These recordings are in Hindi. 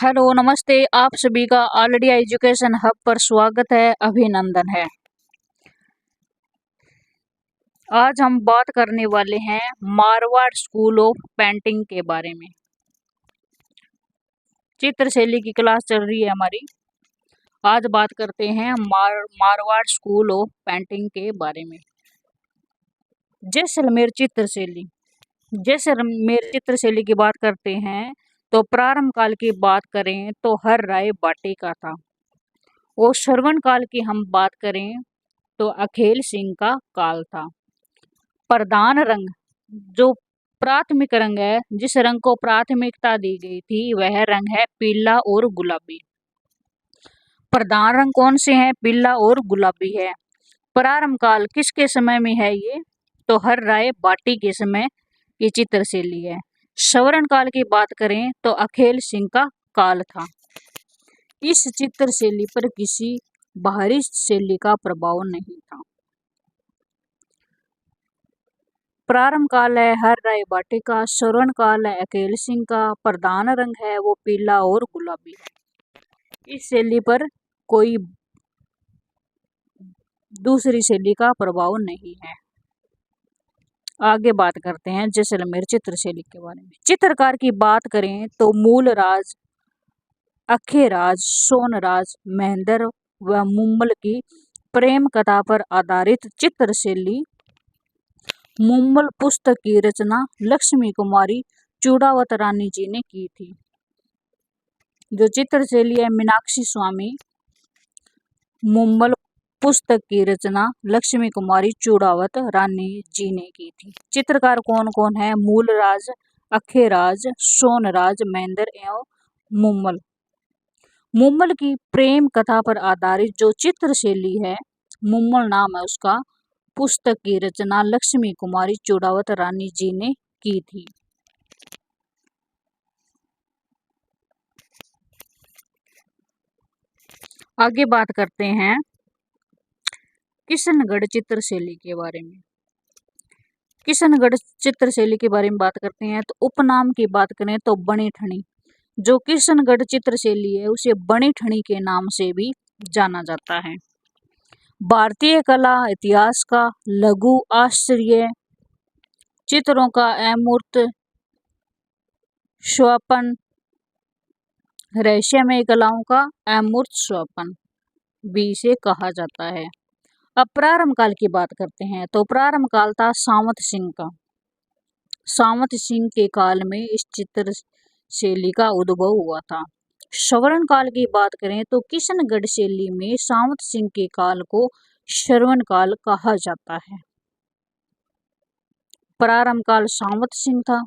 हेलो नमस्ते। आप सभी का ऑलरेडी एजुकेशन हब पर स्वागत है, अभिनंदन है। आज हम बात करने वाले हैं मारवाड़ स्कूल ऑफ पेंटिंग के बारे में। चित्रशैली की क्लास चल रही है हमारी। आज बात करते हैं मारवाड़ स्कूल ऑफ पेंटिंग के बारे में। जैसलमेर चित्रशैली। जैसलमेर चित्रशैली की बात करते हैं तो प्रारंभ काल की बात करें तो हर राय बाटी का था, और श्रवण काल की हम बात करें तो अखेल सिंह का काल था। प्रधान रंग, जो प्राथमिक रंग है, जिस रंग को प्राथमिकता दी गई थी, वह रंग है पीला और गुलाबी। प्रधान रंग कौन से हैं? पीला और गुलाबी है। प्रारंभ काल किसके समय में है ये? तो हर राय बाटी के समय की चित्रशैली है। श्रवण काल की बात करें तो अखेल सिंह का काल था। इस चित्रशैली पर किसी बाहरी शैली का प्रभाव नहीं था। प्रारंभ काल है हर राय बाटी का, श्रवण काल है अकेल सिंह का, प्रधान रंग है वो पीला और गुलाबी है। इस शैली पर कोई दूसरी शैली का प्रभाव नहीं है। आगे बात करते हैं जैसलमेर चित्रशैली के बारे में। चित्रकार की बात करें तो मूलराज, अखेराज, सोनराज, महेंद्र व मुम्मल की प्रेम कथा पर आधारित चित्रशैली मुम्मल पुस्तक की रचना लक्ष्मी कुमारी चूड़ावत रानी जी ने की थी। जो चित्रशैली है मीनाक्षी स्वामी मुम्मल पुस्तक की रचना लक्ष्मी कुमारी चूड़ावत रानी जी ने की थी। चित्रकार कौन कौन है? मूलराज, अखेराज, सोनराज, महेंद्र एवं मुम्मल। मुम्मल की प्रेम कथा पर आधारित जो चित्रशैली है, मुम्मल नाम है उसका, पुस्तक की रचना लक्ष्मी कुमारी चूड़ावत रानी जी ने की थी। आगे बात करते हैं किशनगढ़ चित्रशैली के बारे में। किशनगढ़ चित्रशैली के बारे में बात करते हैं तो उपनाम की बात करें तो बनी ठनी। जो किशनगढ़ चित्रशैली है उसे बनी ठनी के नाम से भी जाना जाता है। भारतीय कला इतिहास का लघु आश्चर्य, चित्रों का अमूर्त स्वपन, रहस्यमय कलाओं का अमूर्त स्वपन भी इसे कहा जाता है। अब प्रारंभ काल की बात करते हैं तो प्रारंभ काल था सावंत सिंह का। सावंत सिंह के काल में इस चित्रशैली का उद्भव हुआ था। श्रवण काल की बात करें तो किशनगढ़ शैली में सावंत सिंह के काल को श्रवण काल कहा जाता है। प्रारंभ काल सावंत सिंह था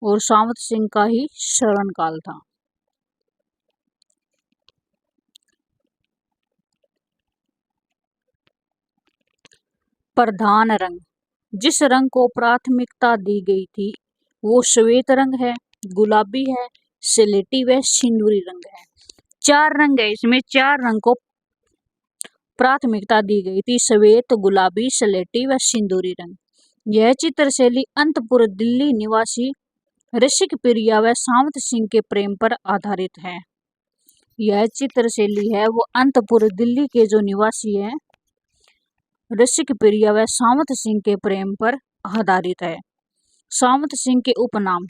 और सावंत सिंह का ही श्रवण काल था। प्रधान रंग, जिस रंग को प्राथमिकता दी गई थी वो श्वेत रंग है, गुलाबी है, स्लेटी व सिंदूरी रंग है। चार रंग है इसमें, चार रंग को प्राथमिकता दी गई थी, श्वेत, गुलाबी, स्लेटी व सिंदूरी रंग। यह चित्रशैली अंतपुर दिल्ली निवासी ऋषिक प्रिया व सावंत सिंह के प्रेम पर आधारित है। यह चित्रशैली है वो अंतपुर दिल्ली के जो निवासी है ऋषिक प्रिया व सावंत सिंह के प्रेम पर आधारित है। सावंत सिंह के उपनाम,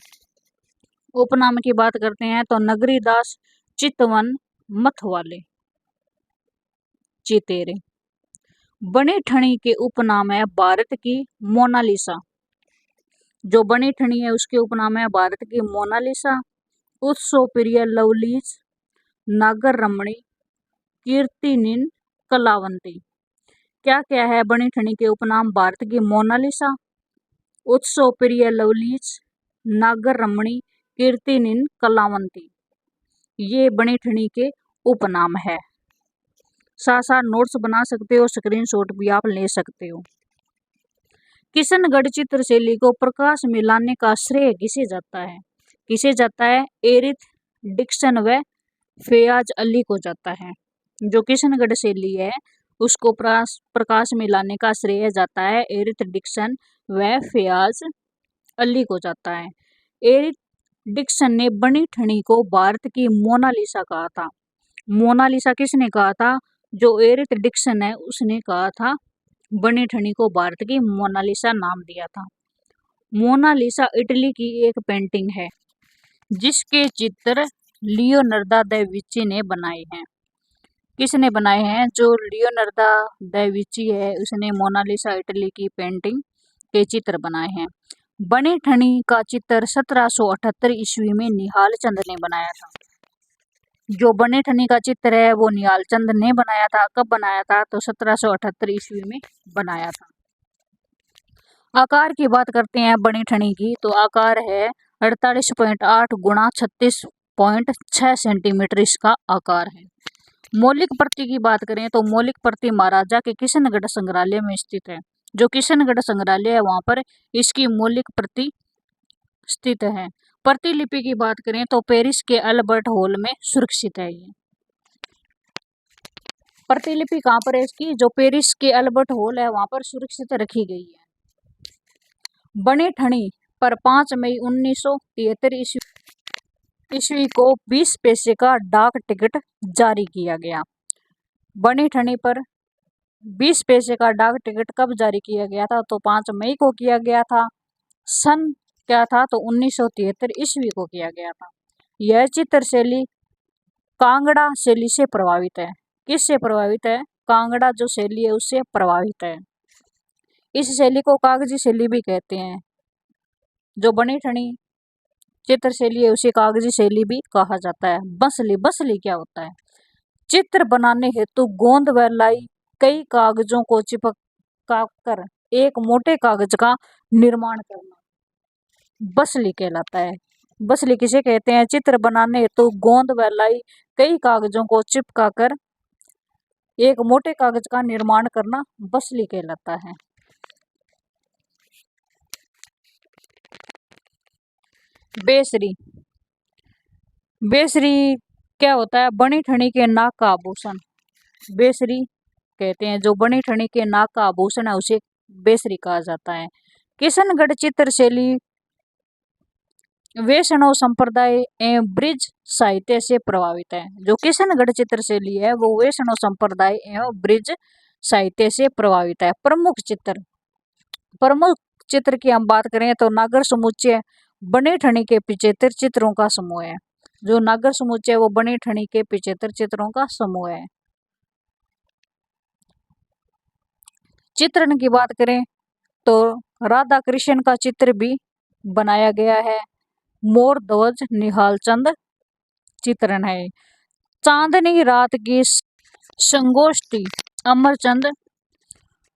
उपनाम की बात करते हैं तो नगरीदास, चितवन, मथवाले, चितेरे। बनी ठनी के उपनाम है भारत की मोनालिसा। जो बनी ठनी है उसके उपनाम है भारत की मोनालिसा, उत्सव प्रिय, लवलीज, नागर रमणी, कीर्तिनिन, कलावंती। क्या क्या है बनी ठनी के उपनाम? भारत की मोनालिसा, उत्सव प्रिय, लवलीज, नागर रमणी, कीर्तिनिन, कलावंती। ये बनी ठनी के उपनाम है। साथ साथ नोट्स बना सकते हो, स्क्रीनशॉट भी आप ले सकते हो। किशनगढ़ चित्रशैली को प्रकाश में लाने का श्रेय किसे जाता है? किसे जाता है? एरिथ डिक्सन व फयाज अली को जाता है। जो किशनगढ़ शैली है उसको प्रकाश में लाने का श्रेय जाता है एरिथ डिक्सन व फयाज अली को जाता है। एरिथ डिक्सन ने बनी ठनी को भारत की मोनालिसा कहा था। मोनालिसा किसने कहा था? जो एरिक डिक्सन है उसने कहा था, बनी ठनी को भारत की मोनालिसा नाम दिया था। मोनालिसा इटली की एक पेंटिंग है जिसके चित्र लियोनार्दो दा विंची ने बनाए हैं। किसने बनाए हैं? जो लियोनार्दो दा विंची है उसने मोनालिसा इटली की पेंटिंग के चित्र बनाए हैं। बनी ठनी का चित्र 1778 ईस्वी में निहाल चंद ने बनाया था। जो बनी ठनी का चित्र है वो निहाल चंद ने बनाया था। कब बनाया था? तो 1778 ईस्वी में बनाया था। आकार की बात करते हैं बनी ठनी की, तो आकार है 48.8 गुणा 36.6 सेंटीमीटर इसका आकार है। मौलिक प्रति की बात करें तो मौलिक प्रति महाराजा के किशनगढ़ संग्रहालय में स्थित है। जो किशनगढ़ संग्रहालय है वहां पर इसकी मौलिक प्रति स्थित है। प्रतिलिपि की बात करें तो पेरिस के अल्बर्ट हॉल में सुरक्षित है। ये प्रतिलिपि कहाँ पर है इसकी? जो पेरिस के अल्बर्ट हॉल है वहां पर सुरक्षित रखी गई है। बनी ठनी पर 5 मई 1973 ईस्वी को 20 पैसे का डाक टिकट जारी किया गया। बनी ठनी पर 20 पैसे का डाक टिकट कब जारी किया गया था? तो 5 मई को किया गया था। सन क्या था? तो 1973 ईस्वी को किया गया था। यह चित्र शैली कांगड़ा शैली से प्रभावित है। किससे प्रभावित है? कांगड़ा जो शैली है उससे प्रभावित है। इस शैली को कागजी शैली भी कहते हैं। जो बनी ठनी चित्र शैली है उसे कागजी शैली भी कहा जाता है। बसली, बसली क्या होता है? चित्र बनाने हेतु गोंद व लाई कई कागजों को चिपका कर एक मोटे कागज का निर्माण करना बसली कहलाता है। बसली किसे कहते हैं? चित्र बनाने हेतु गोंद व लाई कई कागजों को चिपका कर एक मोटे कागज का निर्माण करना बसली कहलाता है। बेसरी, बेसरी क्या होता है? बनी ठनी के नाक का आभूषण बेसरी कहते हैं। जो बनी ठनी के नाक का आभूषण है उसे बेसरी कहा जाता है। किशनगढ़ चित्र शैली वैष्णव संप्रदाय एवं ब्रिज साहित्य से प्रभावित है। जो किशनगढ़ चित्र शैली है वो वैष्णव संप्रदाय एवं ब्रिज साहित्य से प्रभावित है। प्रमुख चित्र की हम बात करें तो नागर समुच्चय बनी ठनी के 75 चित्रों का समूह है। जो नागर समुच्चय है वो बनी ठनी के 75 चित्रों का समूह है। चित्रण की बात करें तो राधा कृष्ण का चित्र भी बनाया गया है। मोर ध्वज निहाल चंद चित्रण है। चांदनी रात की संगोष्ठी अमरचंद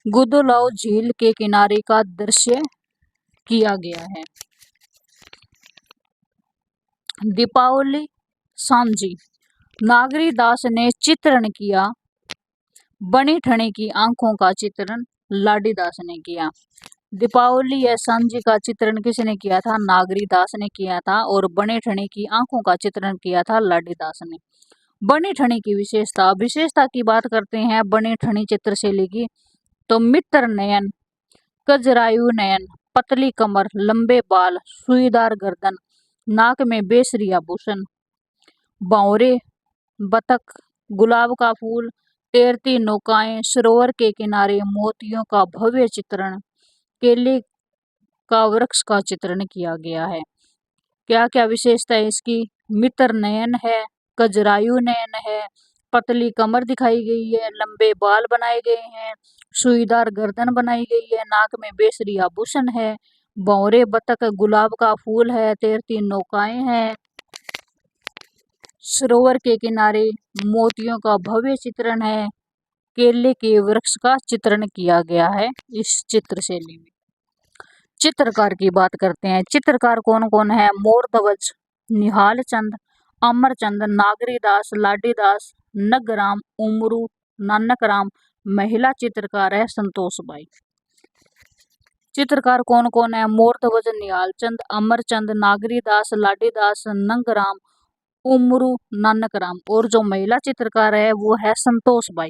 गुदुलाव झील के किनारे का दृश्य किया गया है। दीपावली सांझी नागरी दास ने चित्रण किया। बनी ठनी की आंखों का चित्रण लाडी दास ने किया। दीपावली या सांझी का चित्रण किसने किया था? नागरी दास ने किया था। और बनी ठनी की आंखों का चित्रण किया था लाडी दास ने। बनी ठनी की विशेषता की बात करते हैं बनी ठनी चित्रशैली की, तो मित्र नयन, कजरायु नयन, पतली कमर, लंबे बाल, सुईदार गर्दन, नाक में बेसरी आभूषण, बावरे, बतख, गुलाब का फूल, तैरती नौकाएं, सरोवर के किनारे मोतियों का भव्य चित्रण, केले का वृक्ष का चित्रण किया गया है। क्या क्या विशेषता है इसकी? मित्र नयन है, कजरायु नयन है, पतली कमर दिखाई गई है, लंबे बाल बनाए गए हैं, सुईदार गर्दन बनाई गई है, नाक में बेसरी आभूषण है, भंवरे बतख, गुलाब का फूल है, तैरती नौकाएं हैं, सरोवर के किनारे मोतियों का भव्य चित्रण है, केले के वृक्ष का चित्रण किया गया है इस चित्रशैली में। चित्रकार की बात करते हैं। चित्रकार कौन कौन है? मोर ध्वज निहाल चंद, अमरचंद, नागरी दास, लाडी दास, नगराम, उमरू, नानक राम। महिला चित्रकार है संतोष बाई। चित्रकार कौन कौन है? मोर ध्वज निहाल चंद, अमरचंद, नागरी दास, लाडी दास, नंगराम, उमरू, नानक राम। और जो महिला चित्रकार है वो है संतोष बाई।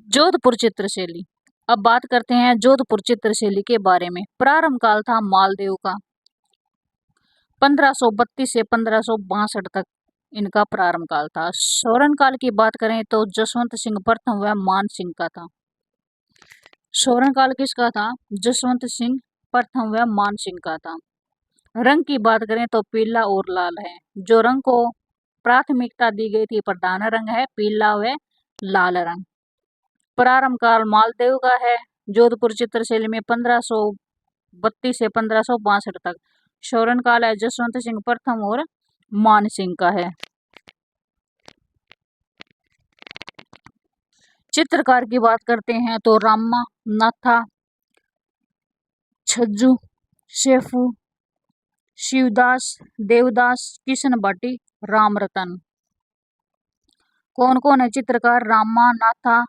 जोधपुर चित्रशैली अब बात करते हैं जोधपुर चित्रशैली के बारे में। प्रारंभ काल था मालदेव का, 1532 से 1562 तक इनका प्रारंभ काल था। स्वर्ण काल की बात करें तो जसवंत सिंह प्रथम व मान सिंह का था। स्वर्ण काल किसका था? जसवंत सिंह प्रथम व मान सिंह का था। रंग की बात करें तो पीला और लाल है। जो रंग को प्राथमिकता दी गई थी, प्रधान रंग है पीला व लाल रंग। प्रारंभ काल मालदेव का है। जोधपुर चित्रशैली में 1532 से 1562 तक। स्वर्ण काल है जसवंत सिंह प्रथम और मान सिंह का है। चित्रकार की बात करते हैं तो रामा, नाथा, छज्जू, शेफू, शिवदास, देवदास, किशन बाटी, रामरतन। कौन कौन है चित्रकार? रामा, नाथा,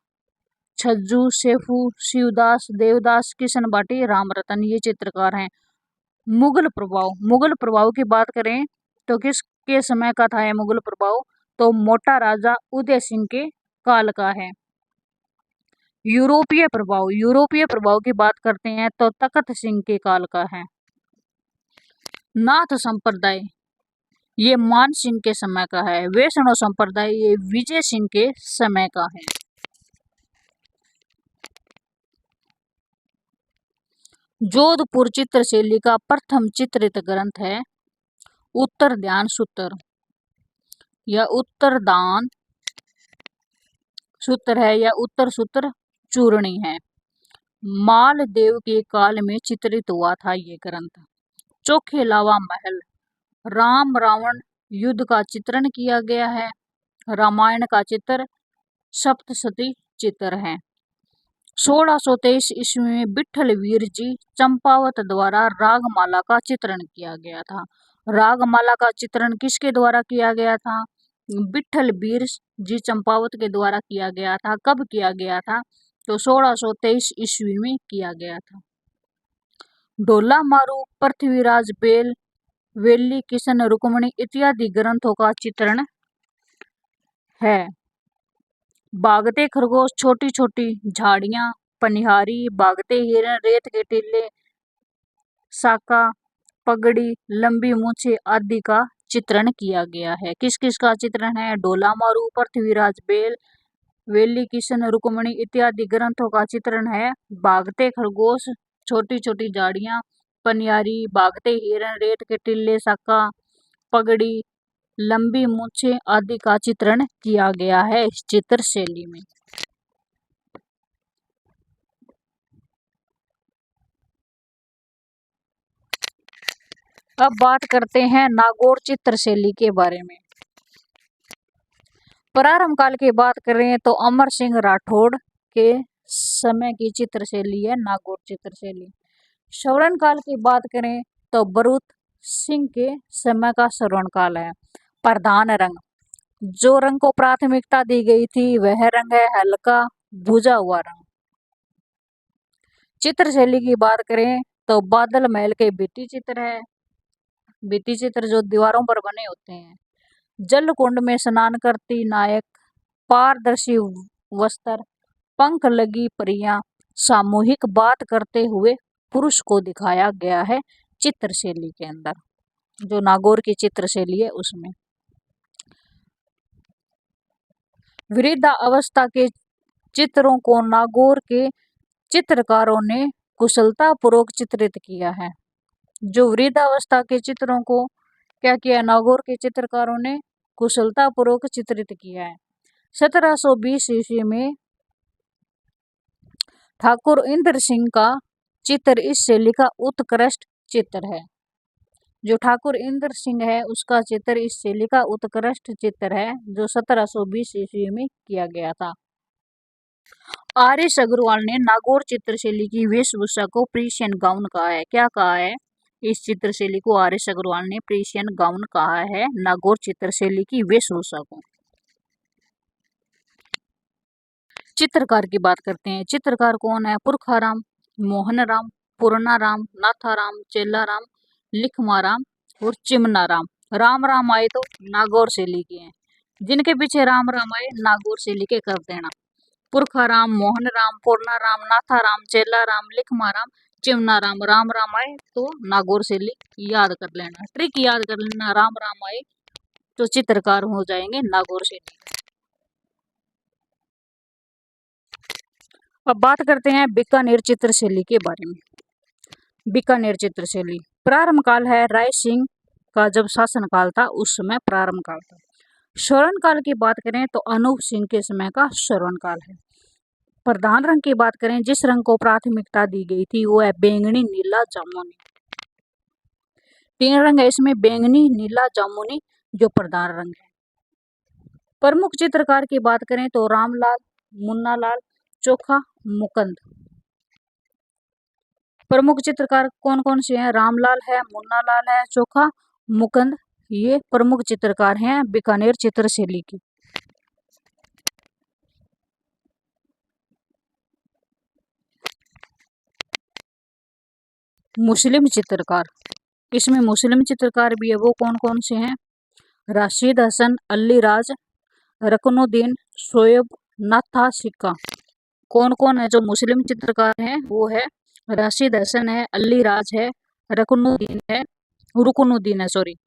छज्जू, शेफू, शिवदास, देवदास, किशन बाटी, रामरतन, ये चित्रकार हैं। मुगल प्रभाव, मुगल प्रभाव की बात करें तो किसके समय का था यह मुगल प्रभाव? तो मोटा राजा उदय सिंह के काल का है। यूरोपीय प्रभाव, यूरोपीय प्रभाव की बात करते हैं तो तखत सिंह के काल का है। नाथ संप्रदाय ये मान सिंह के समय का है। वैष्णव संप्रदाय ये विजय सिंह के समय का है। जोधपुर चित्रशैली का प्रथम चित्रित ग्रंथ है उत्तर ध्यान सूत्र या उत्तरदान सूत्र है या उत्तर सूत्र चूर्णी है। मालदेव के काल में चित्रित हुआ था ये ग्रंथ। चोखे लावा महल, राम रावण युद्ध का चित्रण किया गया है। रामायण का चित्र सप्तशती चित्र है। 1623 ईस्वी में विठल वीर जी चंपावत द्वारा रागमाला का चित्रण किया गया था। रागमाला का चित्रण किसके द्वारा किया गया था? विठल वीर जी चंपावत के द्वारा किया गया था। कब किया गया था? तो 1623 ईस्वी में किया गया था। ढोला मारू, पृथ्वीराज बेल, वेली किशन रुक्मणी इत्यादि ग्रंथों का चित्रण है। भागते खरगोश, छोटी छोटी झाड़ियां, पनिहारी, भागते हिरण, रेत के टीले, साका, पगड़ी, लंबी मूछे आदि का चित्रण किया गया है। किस किस का चित्रण है? ढोला मारू, पृथ्वीराज बेल, वेली किशन रुक्मणी इत्यादि ग्रंथों का चित्रण है। भागते खरगोश, छोटी छोटी झाड़ियां, पनियारी, भागते हिरण, रेत के टिल्ले, साका, पगड़ी, लंबी मूछें आदि का चित्रण किया गया है इस चित्रशैली में। अब बात करते हैं नागौर चित्रशैली के बारे में। प्रारंभ काल की बात करें तो अमर सिंह राठौड़ के समय की चित्रशैली है नागौर चित्रशैली। स्वर्ण काल की बात करें तो बरूद सिंह के समय का स्वर्ण काल है। प्रधान रंग, जो रंग को प्राथमिकता दी गई थी वह रंग है हल्का भुजा हुआ रंग। चित्रशैली की बात करें तो बादल महल के भित्ति चित्र है, भित्ति चित्र जो दीवारों पर बने होते हैं। जल कुंड में स्नान करती नायक, पारदर्शी वस्त्र, पंख लगी परियां, सामूहिक बात करते हुए पुरुष को दिखाया गया है चित्रशैली के अंदर, जो नागौर की चित्रशैली है उसमें। वृद्धावस्था के चित्रों को नागौर के चित्रकारों ने कुशलता पूर्वक चित्रित किया है। जो वृद्धावस्था के चित्रों को क्या किया? नागौर के चित्रकारों ने कुशलता पूर्वक चित्रित किया है। 1720 ईस्वी में ठाकुर इंद्र सिंह का चित्र इस शैली का उत्कृष्ट चित्र है। जो ठाकुर इंद्र सिंह है उसका चित्र इस शैली का उत्कृष्ट चित्र है, जो 1720 ईस्वी में किया गया था। आर.एस. अग्रवाल ने नागौर चित्रशैली की वेशभूषा को प्रिशियन गाउन कहा है। क्या कहा है? इस चित्रशैली को आर.एस. अग्रवाल ने प्रिशियन गाउन कहा है, नागौर चित्रशैली की वेशभूषा को। चित्रकार की बात करते हैं। चित्रकार कौन है? पुरखाराम, मोहनराम, पूर्णाराम, नाथाराम, चेलाराम, लिखमाराम और चिमनाराम। राम राम आए तो नागौर शैली के हैं। जिनके पीछे राम राम आए नागौर शैली के कर देना। पुरखाराम, मोहन राम, पूर्णा राम, नाथा राम, चेला राम, लिखमा राम, चिमना राम। राम राम आए तो नागौर शैली याद कर लेना, ट्रिक याद कर लेना। राम राम आए तो चित्रकार हो जाएंगे नागौर शैली। अब बात करते हैं बीकानेर चित्र शैली के बारे में। बीकानेर चित्र शैली प्रारंभ काल है राय सिंह का जब शासन काल था उस समय प्रारंभ काल था। स्वर्ण काल की बात करें तो अनूप सिंह के समय का स्वर्ण काल है। प्रधान रंग की बात करें, जिस रंग को प्राथमिकता दी गई थी वो है बैंगनी, नीला, जामुनी। 3 रंग है इसमें, बैंगनी, नीला, जामुनी जो प्रधान रंग है। प्रमुख चित्रकार की बात करें तो रामलाल, मुन्नालाल, चोखा, मुकुंद। प्रमुख चित्रकार कौन कौन से हैं? रामलाल है, मुन्नालाल है, चोखा, मुकुंद। ये प्रमुख चित्रकार हैं बीकानेर चित्र शैली की। मुस्लिम चित्रकार, इसमें मुस्लिम चित्रकार भी है, वो कौन कौन से हैं? राशिद हसन, अली राज, रकनुद्दीन, शोएब, नाथा, सिक्का। कौन कौन है जो मुस्लिम चित्रकार हैं? वो है राशिद हसन है, अली राज है, रुकनुद्दीन है सॉरी,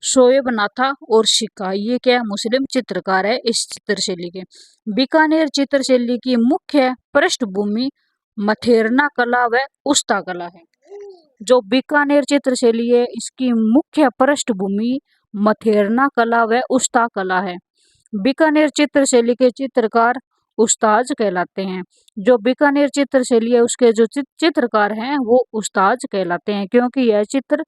शोएब, नाथा और सिक्का। ये क्या मुस्लिम चित्रकार है इस चित्र शैली के। बीकानेर चित्र शैली की मुख्य पृष्ठभूमि मथेरना कला व उस्ता कला है। जो बीकानेर चित्र शैली है इसकी मुख्य पृष्ठभूमि मथेरना कला व उस्ता कला है। बीकानेर चित्र शैली के चित्रकार उस्ताज कहलाते हैं। जो बीकानेर चित्र शैली है उसके जो चित्रकार हैं वो उस्ताज कहलाते हैं, क्योंकि यह चित्र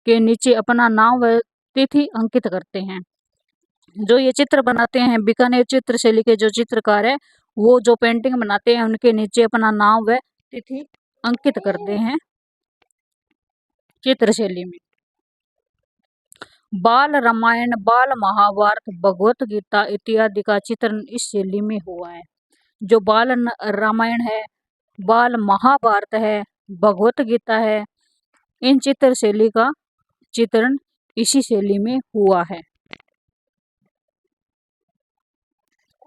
के नीचे अपना नाम व तिथि अंकित करते हैं। जो ये चित्र बनाते हैं बीकानेर चित्र शैली के जो चित्रकार है वो जो पेंटिंग बनाते हैं उनके नीचे अपना नाम व तिथि अंकित करते हैं चित्र शैली में। बाल रामायण, बाल महाभारत, भगवत गीता इत्यादि का चित्रण इस शैली में हुआ है। जो बाल रामायण है, बाल महाभारत है, भगवत गीता है, इन चित्र शैली का चित्रण इसी शैली में हुआ है।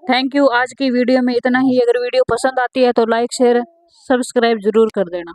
Thank you. आज की वीडियो में इतना ही। अगर वीडियो पसंद आती है तो लाइक, शेयर, सब्सक्राइब जरूर कर देना।